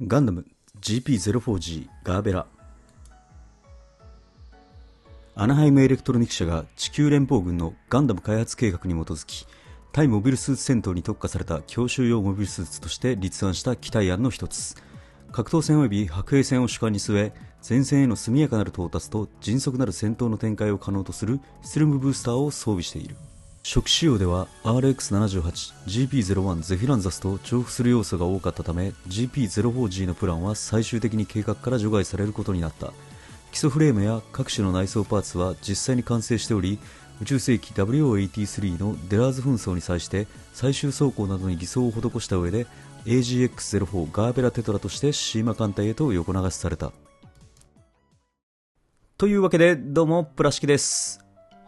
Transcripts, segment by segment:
ガンダム GP04G ガーベラ。アナハイムエレクトロニク社が地球連邦軍のガンダム開発計画に基づき、対モビルスーツ戦闘に特化された強襲用モビルスーツとして立案した機体案の一つ。格闘戦及び白兵戦を主幹に据え、前線への速やかなる到達と迅速なる戦闘の展開を可能とするステルムブースターを装備している。初期仕様では RX78、GP01 ゼフィランザスと重複する要素が多かったため GP04G のプランは最終的に計画から除外されることになった。基礎フレームや各種の内装パーツは実際に完成しており、宇宙世紀 WO83 のデラーズ紛争に際して最終装甲などに偽装を施した上で AGX04 ガーベラテトラとしてシーマ艦隊へと横流しされた。というわけで、どうもプラシキです。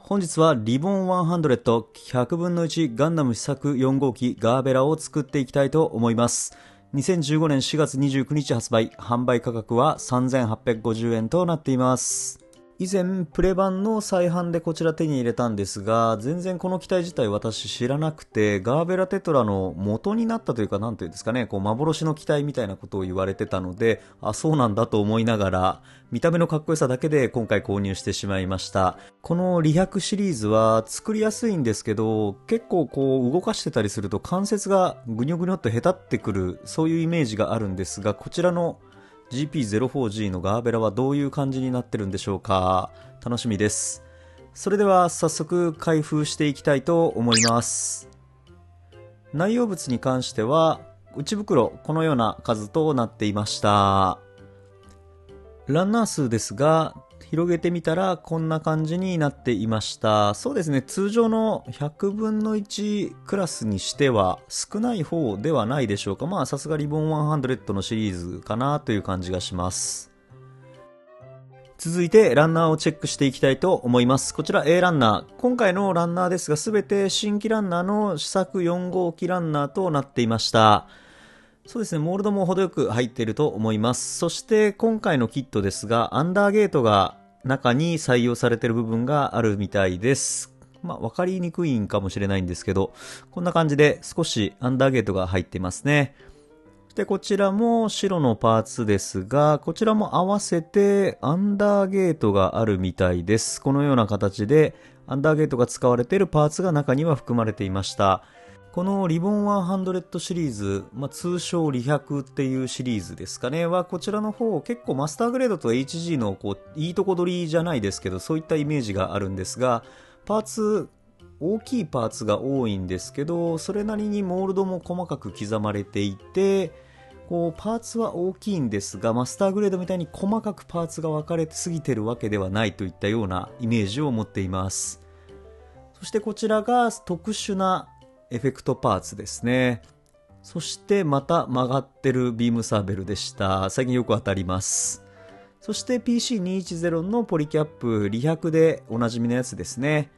本日はリボン100 100分の1ガンダム試作4号機ガーベラを作っていきたいと思います。2015年4月29日発売、販売価格は3850円となっています。以前プレ版の再販でこちら手に入れたんですが、全然この機体自体私知らなくて、ガーベラテトラの元になったというか、なんていうんですかね、幻の機体みたいなことを言われてたので、そうなんだと思いながら、見た目のかっこよさだけで今回購入してしまいました。このリ100シリーズは作りやすいんですけど、結構動かしてたりすると関節がぐにょぐにょっとへたってくる、そういうイメージがあるんですが、こちらのGP04G のガーベラはどういう感じになってるんでしょうか。楽しみです。それでは早速開封していきたいと思います。内容物に関しては内袋このような数となっていました。ランナー数ですが、広げてみたらこんな感じになっていました。そうですね、通常の100分の1クラスにしては少ない方ではないでしょうか。さすがリボン100のシリーズかなという感じがします。続いてランナーをチェックしていきたいと思います。こちら A ランナー。今回のランナーですが、すべて新規ランナーの試作4号機ランナーとなっていました。そうですね、モールドも程よく入っていると思います。そして今回のキットですが、アンダーゲートが中に採用されている部分があるみたいです。わかりにくいんかもしれないんですけど、こんな感じで少しアンダーゲートが入っていますね。で、こちらも白のパーツですが、こちらも合わせてアンダーゲートがあるみたいです。このような形でアンダーゲートが使われているパーツが中には含まれていました。このリボン100シリーズ、通称リ100っていうシリーズですかね、はこちらの方結構マスターグレードと HG のいいとこ取りじゃないですけど、そういったイメージがあるんですが、パーツ大きいパーツが多いんですけど、それなりにモールドも細かく刻まれていて、パーツは大きいんですが、マスターグレードみたいに細かくパーツが分かれすぎてるわけではないといったようなイメージを持っています。そしてこちらが特殊なエフェクトパーツですね。そしてまた曲がってるビームサーベルでした。最近よく当たります。そして PC210 のポリキャップリ100でおなじみのやつですね。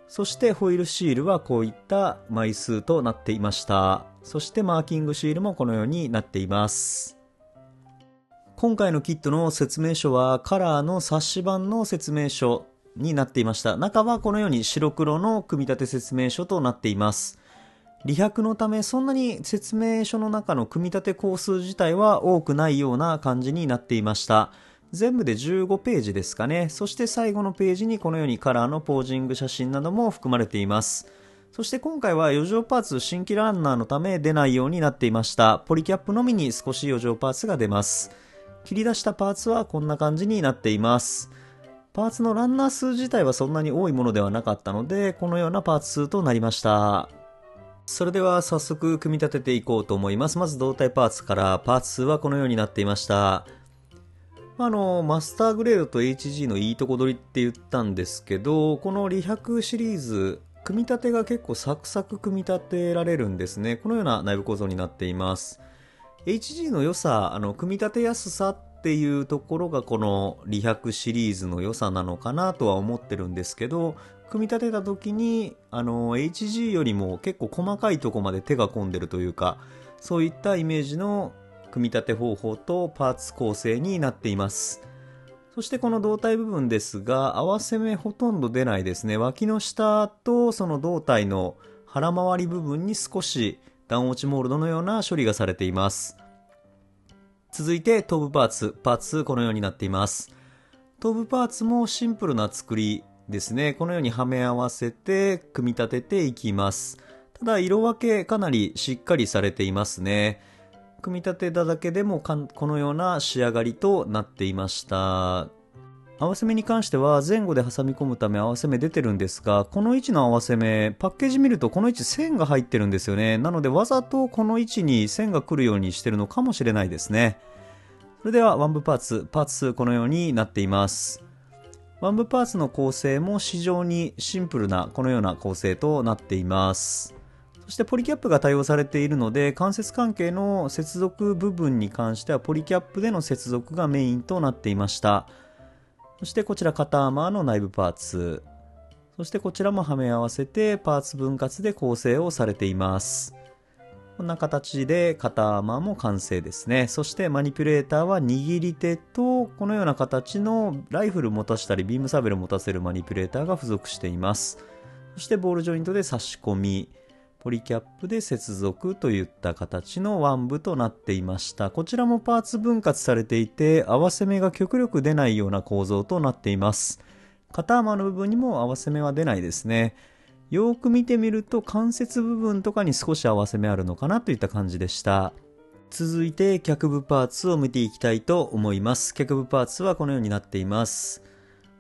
そしてホイールシールはこういった枚数となっていました。そしてマーキングシールもこのようになっています。今回のキットの説明書はカラーの冊子版の説明書になっていました。中はこのように白黒の組み立て説明書となっています。リ100のためそんなに説明書の中の組み立て工数自体は多くないような感じになっていました。全部で15ページですかね。そして最後のページにこのようにカラーのポージング写真なども含まれています。そして今回は余剰パーツ新規ランナーのため出ないようになっていました。ポリキャップのみに少し余剰パーツが出ます。切り出したパーツはこんな感じになっています。パーツのランナー数自体はそんなに多いものではなかったので、このようなパーツ数となりました。それでは早速組み立てていこうと思います。まず胴体パーツから、パーツ数はこのようになっていました。マスターグレードと HG のいいとこ取りって言ったんですけど、このリ100シリーズ、組み立てが結構サクサク組み立てられるんですね。このような内部構造になっています。HG の良さ、組み立てやすさっていうところがこのリ100シリーズの良さなのかなとは思ってるんですけど、組み立てた時にHG よりも結構細かいところまで手が込んでるというか、そういったイメージの組み立て方法とパーツ構成になっています。そしてこの胴体部分ですが、合わせ目ほとんど出ないですね。脇の下とその胴体の腹回り部分に少し段落ちモールドのような処理がされています。続いて頭部パーツこのようになっています。頭部パーツもシンプルな作りですね。このようにはめ合わせて組み立てていきます。ただ色分けかなりしっかりされていますね。組み立てただけでもこのような仕上がりとなっていました。合わせ目に関しては前後で挟み込むため合わせ目出てるんですが、この位置の合わせ目、パッケージ見るとこの位置線が入ってるんですよね。なのでわざとこの位置に線が来るようにしてるのかもしれないですね。それではワン部パーツ2このようになっています。ワン部パーツの構成も非常にシンプルなこのような構成となっています。そしてポリキャップが対応されているので、間接関係の接続部分に関してはポリキャップでの接続がメインとなっていました。そしてこちら肩アーマーの内部パーツ。そしてこちらもはめ合わせてパーツ分割で構成をされています。こんな形で肩アーマーも完成ですね。そしてマニピュレーターは握り手とこのような形のライフル持たしたりビームサーベル持たせるマニピュレーターが付属しています。そしてボールジョイントで差し込み、ポリキャップで接続といった形のワン部となっていました。こちらもパーツ分割されていて合わせ目が極力出ないような構造となっています。肩アーマーの部分にも合わせ目は出ないですね。よく見てみると関節部分とかに少し合わせ目あるのかなといった感じでした。続いて脚部パーツを見ていきたいと思います。脚部パーツはこのようになっています。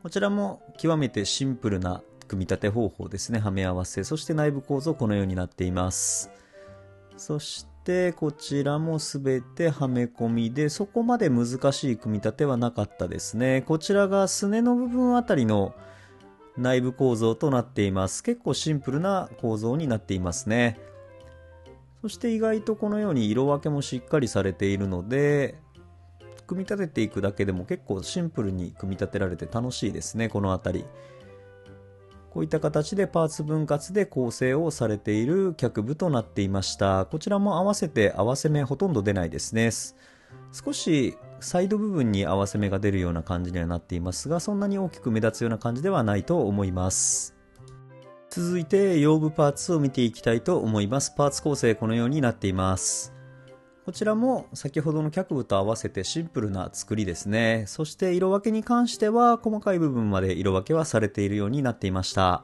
こちらも極めてシンプルな組み立て方法ですね。はめ合わせ、そして内部構造このようになっています。そしてこちらもすべてはめ込みで、そこまで難しい組み立てはなかったですね。こちらがすねの部分あたりの内部構造となっています。結構シンプルな構造になっていますね。そして意外とこのように色分けもしっかりされているので、組み立てていくだけでも結構シンプルに組み立てられて楽しいですね。このあたりこういった形でパーツ分割で構成をされている脚部となっていました。こちらも合わせて合わせ目ほとんど出ないですね。少しサイド部分に合わせ目が出るような感じにはなっていますが、そんなに大きく目立つような感じではないと思います。続いて腰部パーツを見ていきたいと思います。パーツ構成このようになっています。こちらも先ほどの脚部と合わせてシンプルな作りですね。そして色分けに関しては細かい部分まで色分けはされているようになっていました。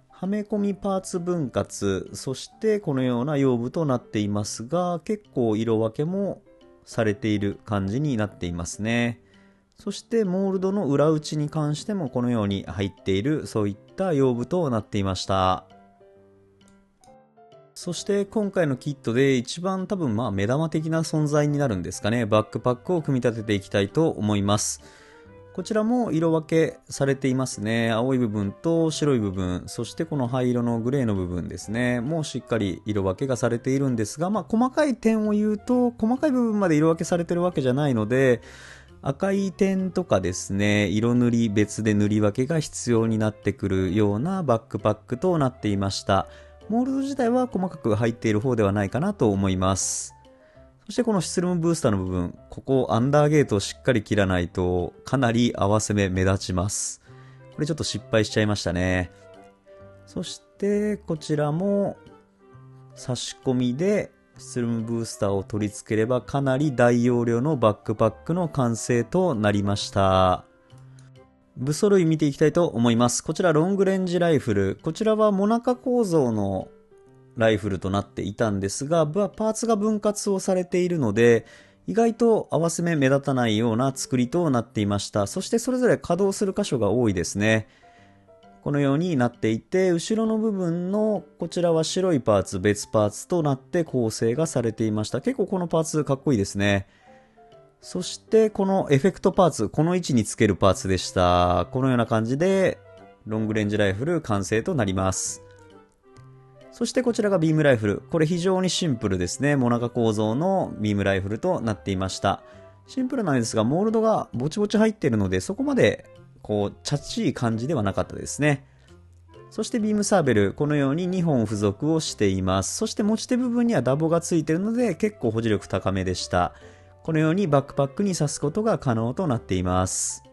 はめ込みパーツ分割、そしてこのような腰部となっていますが、結構色分けもされている感じになっていますね。そしてモールドの裏打ちに関してもこのように入っている、そういった腰部となっていました。そして今回のキットで一番多分目玉的な存在になるんですかね。バックパックを組み立てていきたいと思います。こちらも色分けされていますね。青い部分と白い部分、そしてこの灰色のグレーの部分ですね。もうしっかり色分けがされているんですが、細かい点を言うと、細かい部分まで色分けされてるわけじゃないので、赤い点とかですね、色塗り別で塗り分けが必要になってくるようなバックパックとなっていました。モールド自体は細かく入っている方ではないかなと思います。そしてこのシスルムブースターの部分、ここアンダーゲートをしっかり切らないとかなり合わせ目目立ちます。これちょっと失敗しちゃいましたね。そしてこちらも差し込みでシスルムブースターを取り付ければかなり大容量のバックパックの完成となりました。武装類見ていきたいと思います。こちらロングレンジライフル。こちらはモナカ構造のライフルとなっていたんですが、パーツが分割をされているので、意外と合わせ目目立たないような作りとなっていました。そしてそれぞれ稼働する箇所が多いですね。このようになっていて、後ろの部分のこちらは白いパーツ、別パーツとなって構成がされていました。結構このパーツかっこいいですね。そしてこのエフェクトパーツ、この位置につけるパーツでした。このような感じでロングレンジライフル完成となります。そしてこちらがビームライフル。これ非常にシンプルですね。モナカ構造のビームライフルとなっていました。シンプルなんですが、モールドがぼちぼち入っているので、そこまでチャッチい感じではなかったですね。そしてビームサーベル、このように2本付属をしています。そして持ち手部分にはダボがついているので、結構保持力高めでした。このようにバックパックに挿すことが可能となっています。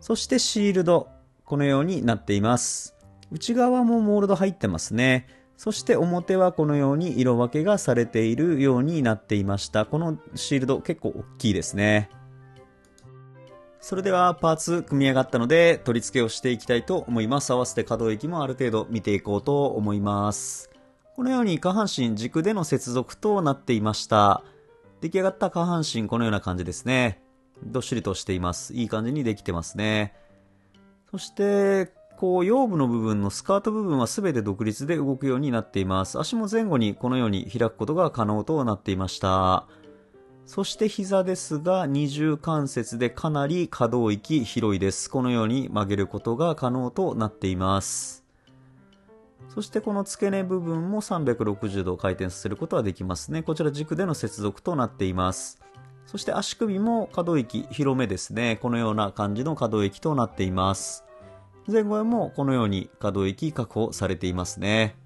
そしてシールド、このようになっています。内側もモールド入ってますね。そして表はこのように色分けがされているようになっていました。このシールド結構大きいですね。それではパーツ組み上がったので取り付けをしていきたいと思います。合わせて可動域もある程度見ていこうと思います。このように下半身軸での接続となっていました。出来上がった下半身このような感じですね。どっしりとしています。いい感じにできてますね。そして腰部の部分のスカート部分は全て独立で動くようになっています。足も前後にこのように開くことが可能となっていました。そして膝ですが二重関節でかなり可動域広いです。このように曲げることが可能となっています。そしてこの付け根部分も360度回転させることはできますね。こちら軸での接続となっています。そして足首も可動域広めですね。このような感じの可動域となっています。前後もこのように可動域確保されていますね。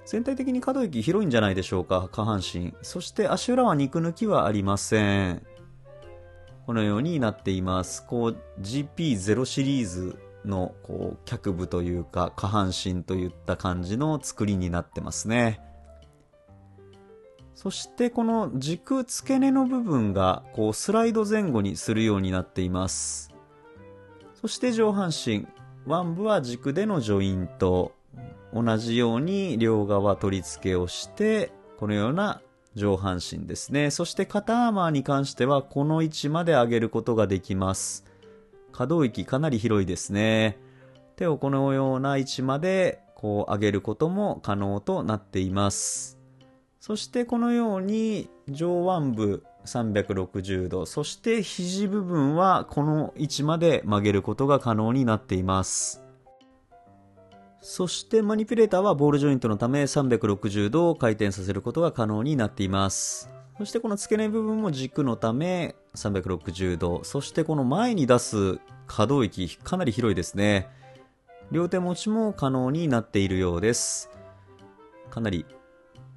全体的に可動域広いんじゃないでしょうか。下半身。そして足裏は肉抜きはありません。このようになっています。GP0 シリーズの脚部というか下半身といった感じの作りになってますね。そしてこの軸付け根の部分がスライド前後にするようになっています。そして上半身、腕部は軸でのジョイント。同じように両側取り付けをして、このような上半身ですね。そして肩アーマーに関してはこの位置まで上げることができます。可動域かなり広いですね。手をこのような位置まで上げることも可能となっています。そしてこのように上腕部360度、そして肘部分はこの位置まで曲げることが可能になっています。そしてマニピュレーターはボールジョイントのため360度回転させることが可能になっています。そしてこの付け根部分も軸のため360度、そしてこの前に出す可動域かなり広いですね。両手持ちも可能になっているようです。かなり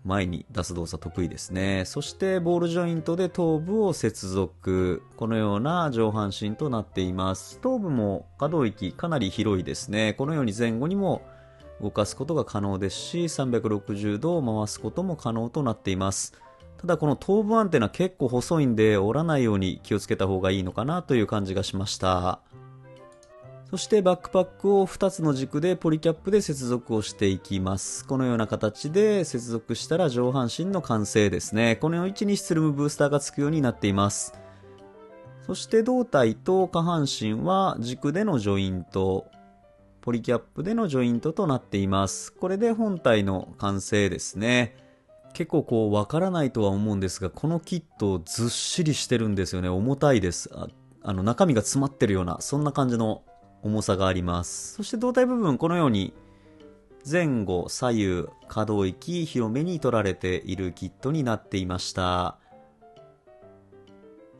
前に出す動作得意ですね。そしてボールジョイントで頭部を接続。このような上半身となっています。頭部も可動域かなり広いですね。このように前後にも動かすことが可能ですし、360度を回すことも可能となっています。ただこの頭部アンテナ結構細いんで折らないように気をつけた方がいいのかなという感じがしました。そしてバックパックを2つの軸でポリキャップで接続をしていきます。このような形で接続したら上半身の完成ですね。この位置にスルムブースターがつくようになっています。そして胴体と下半身は軸でのジョイント、ポリキャップでのジョイントとなっています。これで本体の完成ですね。結構わからないとは思うんですが、このキットずっしりしてるんですよね。重たいです。中身が詰まってるようなそんな感じの重さがあります。そして胴体部分このように前後左右可動域広めに取られているキットになっていました。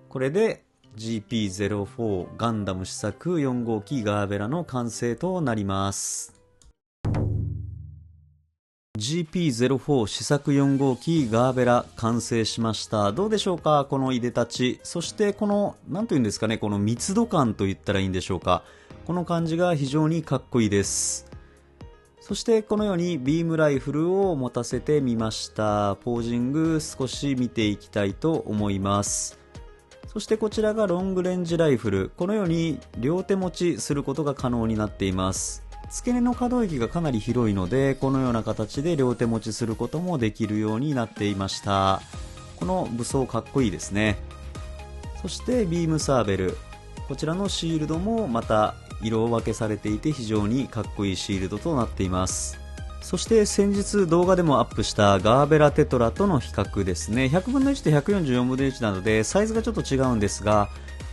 これで GP04 ガンダム試作4号機ガーベラの完成となります。GP04 試作4号機ガーベラ完成しました。どうでしょうか、このいでたち。そしてこの何というんですかね、この密度感と言ったらいいんでしょうか。この感じが非常にかっこいいです。そしてこのようにビームライフルを持たせてみました。ポージング少し見ていきたいと思います。そしてこちらがロングレンジライフル。このように両手持ちすることが可能になっています。付け根の可動域がかなり広いので、このような形で両手持ちすることもできるようになっていました。この武装かっこいいですね。そしてビームサーベル。こちらのシールドもまた色分けされていて非常にかっこいいシールドとなっています。そして先日動画でもアップしたガーベラテトラとの比較ですね。100分の1と144分の1なのでサイズがちょっと違うんですが、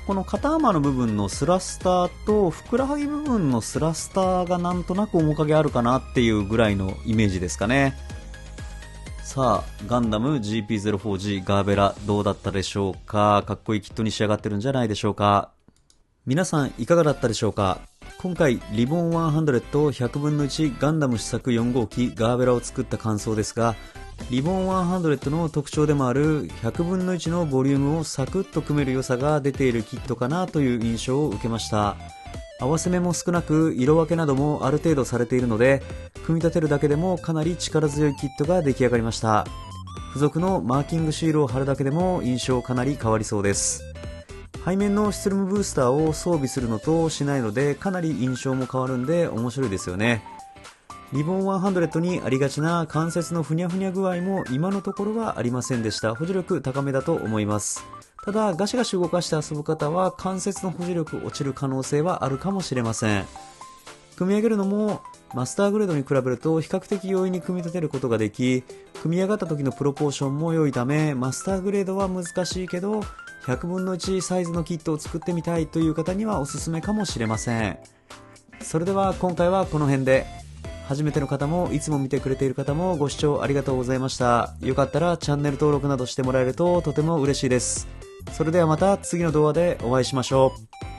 この肩アーマーの部分のスラスターとふくらはぎ部分のスラスターがなんとなく面影あるかなっていうぐらいのイメージですかね。さあガンダム GP04G ガーベラどうだったでしょうか。かっこいいキットに仕上がってるんじゃないでしょうか。皆さんいかがだったでしょうか。今回リボン100分の1ガンダム試作4号機ガーベラを作った感想ですが、リボン100の特徴でもある100分の1のボリュームをサクッと組める良さが出ているキットかなという印象を受けました。合わせ目も少なく色分けなどもある程度されているので、組み立てるだけでもかなり力強いキットが出来上がりました。付属のマーキングシールを貼るだけでも印象かなり変わりそうです。背面のシュトルムブースターを装備するのとしないのでかなり印象も変わるんで面白いですよね。リボン100にありがちな関節のふにゃふにゃ具合も今のところはありませんでした。補助力高めだと思います。ただガシガシ動かして遊ぶ方は関節の補助力落ちる可能性はあるかもしれません。組み上げるのもマスターグレードに比べると比較的容易に組み立てることができ、組み上がった時のプロポーションも良いため、マスターグレードは難しいけど100分の1サイズのキットを作ってみたいという方にはおすすめかもしれません。それでは今回はこの辺で。初めての方もいつも見てくれている方もご視聴ありがとうございました。よかったらチャンネル登録などしてもらえるととても嬉しいです。それではまた次の動画でお会いしましょう。